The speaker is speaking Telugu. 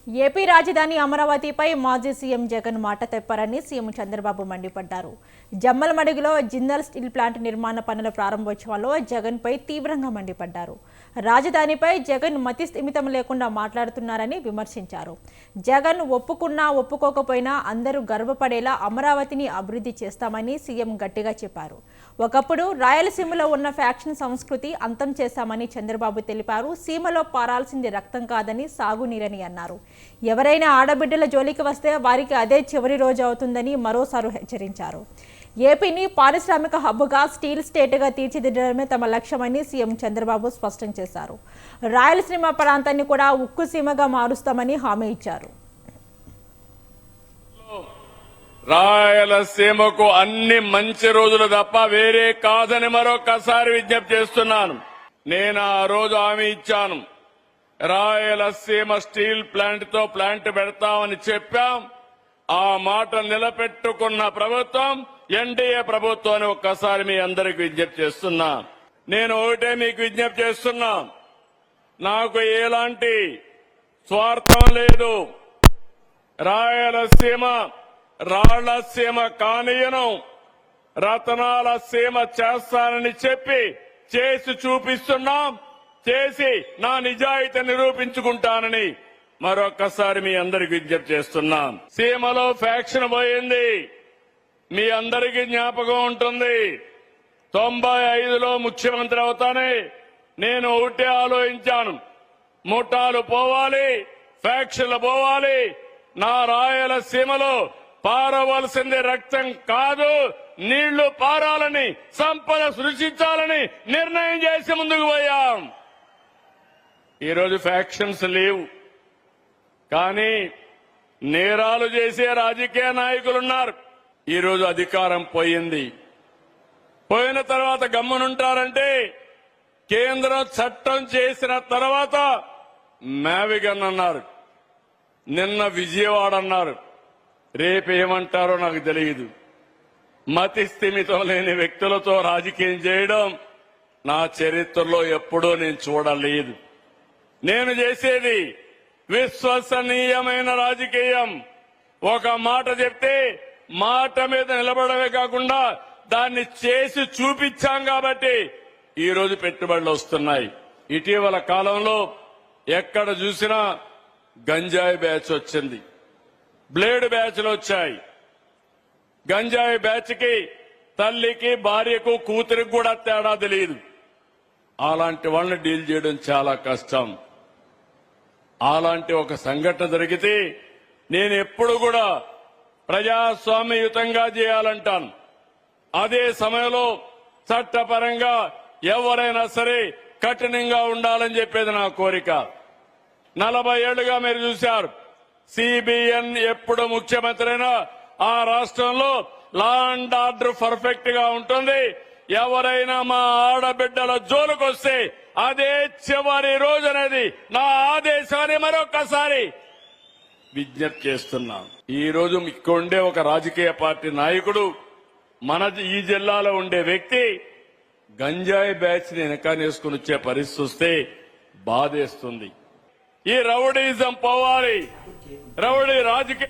ఏపీ రాజధాని అమరావతిపై మాజీ సీఎం జగన్ మాట తెప్పారని సీఎం చంద్రబాబు మండిపడ్డారు. జమ్మలమడుగులో జిందాల్ స్టీల్ ప్లాంట్ నిర్మాణ పనుల ప్రారంభోత్సవాల్లో జగన్పై తీవ్రంగా మండిపడ్డారు. రాజధానిపై జగన్ మతి స్థిమితం లేకుండా మాట్లాడుతున్నారని విమర్శించారు. జగన్ ఒప్పుకున్నా ఒప్పుకోకపోయినా అందరూ గర్వపడేలా అమరావతిని అభివృద్ధి చేస్తామని సీఎం గట్టిగా చెప్పారు. ఒకప్పుడు రాయలసీమలో ఉన్న ఫ్యాక్షన్ సంస్కృతి అంతం చేశామని చంద్రబాబు తెలిపారు. సీమలో పారాల్సింది రక్తం కాదని సాగునీరని అన్నారు. ఎవరైనా ఆడబిడ్డల జోలికి వస్తే వారికి అదే చివరి రోజు అవుతుందని మరోసారి హెచ్చరించారు. ఏపీని పారిశ్రామిక హబ్గా స్టీల్ స్టేట్గా తీర్చిదిద్దడమే తమ లక్ష్యమని సీఎం చంద్రబాబు స్పష్టం చేశారు. రాయలసీమ ప్రాంతాన్ని కూడా ఉక్కు సీమగా మారుస్తామని హామీ ఇచ్చారు. రాయలసీమకు అన్ని మంచి రోజులు తప్ప వేరే కాదని మరొకసారి విజ్ఞప్తి చేస్తున్నాను. నేను ఆ రోజు హామీ ఇచ్చాను. రాయలసీమ స్టీల్ ప్లాంట్ తో ప్లాంట్ పెడతామని చెప్పాం. ఆ మాట నిలబెట్టుకున్న ప్రభుత్వం ఎన్డీఏ ప్రభుత్వం అని ఒక్కసారి మీ అందరికి విజ్ఞప్తి చేస్తున్నా. నేను ఒకటే మీకు విజ్ఞప్తి చేస్తున్నా, నాకు ఎలాంటి స్వార్థం లేదు. రాయలసీమ రాళ్లసీమ కానీయను, రతనాల సీమ చేస్తానని చెప్పి చేసి చూపిస్తున్నాం. చేసి నా నిజాయితీ నిరూపించుకుంటానని మరొక్కసారి మీ అందరికి విజ్ఞప్తి చేస్తున్నాం. సీమలో ఫ్యాక్షన్ పోయింది. మీ అందరికీ జ్ఞాపకం ఉంటుంది. 95లో ముఖ్యమంత్రి అవుతానే నేను ఒకటే ఆలోచించాను, ముఠాలు పోవాలి, ఫ్యాక్షన్లు పోవాలి. నా రాయలసీమలో పారవలసింది రక్తం కాదు, నీళ్లు పారాలని, సంపద సృష్టించాలని నిర్ణయం చేసి ముందుకు పోయాం. ఈరోజు ఫ్యాక్షన్స్ లేవు, కానీ నేరాలు చేసే రాజకీయ నాయకులున్నారు. ఈరోజు అధికారం పోయింది. పోయిన తర్వాత గమ్మునుంటారంటే కేంద్రం చట్టం చేసిన తర్వాత మేవిగన్ అన్నారు, నిన్న విజయవాడ అన్నారు, రేపేమంటారో నాకు తెలియదు. మతి స్థిమితం లేని వ్యక్తులతో రాజకీయం చేయడం నా చరిత్రలో ఎప్పుడూ నేను చూడలేదు. నేను చేసేది విశ్వసనీయమైన రాజకీయం. ఒక మాట చెప్తే మాట మీద నిలబడమే కాకుండా దాన్ని చేసి చూపించాం కాబట్టి ఈ రోజు పెట్టుబడులు వస్తున్నాయి. ఇటీవల కాలంలో ఎక్కడ చూసినా గంజాయి బ్యాచ్ వచ్చింది, బ్లేడ్ బ్యాచ్లు వచ్చాయి. గంజాయి బ్యాచ్ కి తల్లికి, భార్యకు, కూతురికి కూడా తేడా తెలియదు. అలాంటి వాళ్ళని డీల్ చేయడం చాలా కష్టం. అలాంటి ఒక సంఘటన జరిగితే నేను ఎప్పుడు కూడా ప్రజాస్వామ్యయుతంగా చేయాలంటాను. అదే సమయంలో చట్టపరంగా ఎవరైనా సరే కఠినంగా ఉండాలని చెప్పేది నా కోరిక. 40 ఏళ్లుగా మీరు చూశారు, సిబిఎన్ ఎప్పుడు ముఖ్యమంత్రి అయినా ఆ రాష్ట్రంలో లా అండ్ ఆర్డర్ పర్ఫెక్ట్ గా ఉంటుంది. ఎవరైనా మా ఆడబిడ్డల జోలుకొస్తే అదే చివరి రోజు అనేది నా ఆదేశాన్ని మరొకసారి విజ్ఞప్తి చేస్తున్నాం. ఈ రోజు ఇక్కడ ఉండే ఒక రాజకీయ పార్టీ నాయకుడు, మన ఈ జిల్లాలో ఉండే వ్యక్తి గంజాయి బ్యాచ్ ని వెనకానేసుకుని వచ్చే పరిస్థితి వస్తే బాధేస్తుంది. ఈ రౌడీజం పోవాలి, రౌడీ రాజకీయ